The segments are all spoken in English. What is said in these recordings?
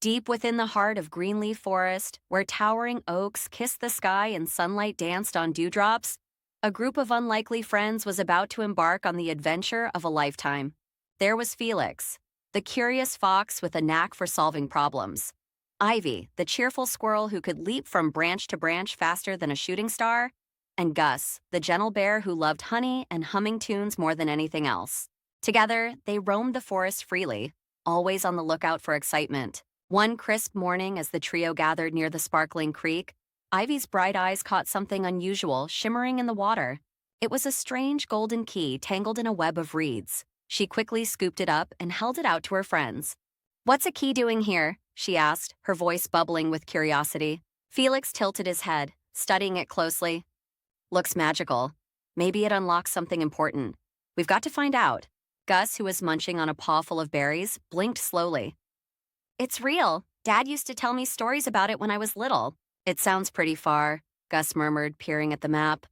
Deep within the heart of Greenleaf Forest, where towering oaks kissed the sky and sunlight danced on dewdrops, a group of unlikely friends was about to embark on the adventure of a lifetime. There was Felix, the curious fox with a knack for solving problems. Ivy, the cheerful squirrel who could leap from branch to branch faster than a shooting star. And Gus, the gentle bear who loved honey and humming tunes more than anything else. Together, they roamed the forest freely, always on the lookout for excitement. One crisp morning, as the trio gathered near the sparkling creek, Ivy's bright eyes caught something unusual shimmering in the water. It was a strange golden key tangled in a web of reeds. She quickly scooped it up and held it out to her friends. "What's a key doing here?" she asked, her voice bubbling with curiosity. Felix tilted his head, studying it closely. "Looks magical. Maybe it unlocks something important. We've got to find out." Gus, who was munching on a paw full of berries, blinked slowly. "It's real. Dad used to tell me stories about it when I was little." "It sounds pretty far," Gus murmured, peering at the map.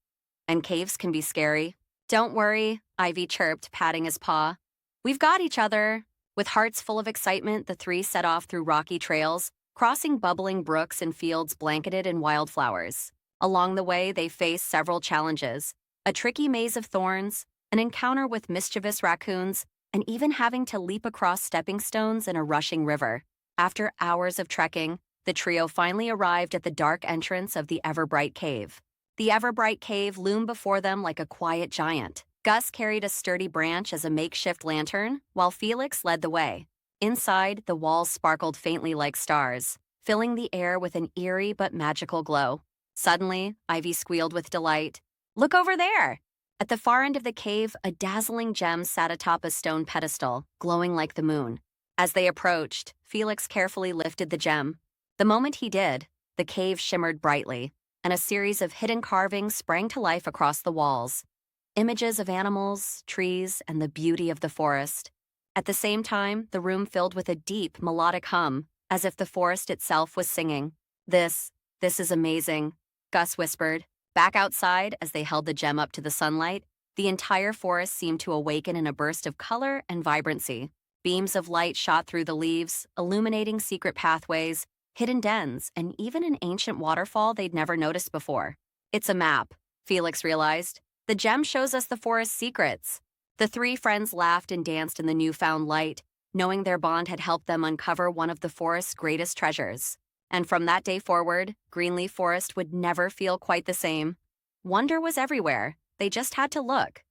"And caves can be scary." "Don't worry," Ivy chirped, patting his paw. "We've got each other." With hearts full of excitement, the three set off through rocky trails, crossing bubbling brooks and fields blanketed in wildflowers. Along the way, they faced several challenges: a tricky maze of thorns, an encounter with mischievous raccoons, and even having to leap across stepping stones in a rushing river. After hours of trekking, the trio finally arrived at the dark entrance of the Everbright Cave. The Everbright Cave loomed before them like a quiet giant. Gus carried a sturdy branch as a makeshift lantern, while Felix led the way. Inside, the walls sparkled faintly like stars, filling the air with an eerie but magical glow. Suddenly, Ivy squealed with delight. "Look over there!" At the far end of the cave, a dazzling gem sat atop a stone pedestal, glowing like the moon. As they approached, Felix carefully lifted the gem. The moment he did, the cave shimmered brightly, and a series of hidden carvings sprang to life across the walls. Images of animals, trees, and the beauty of the forest. At the same time, the room filled with a deep, melodic hum, as if the forest itself was singing. This is amazing," Gus whispered. Back outside, as they held the gem up to the sunlight, the entire forest seemed to awaken in a burst of color and vibrancy. Beams of light shot through the leaves, illuminating secret pathways, hidden dens, and even an ancient waterfall they'd never noticed before. "It's a map," Felix realized. "The gem shows us the forest's secrets." The three friends laughed and danced in the newfound light, knowing their bond had helped them uncover one of the forest's greatest treasures. And from that day forward, Greenleaf Forest would never feel quite the same. Wonder was everywhere. They just had to look.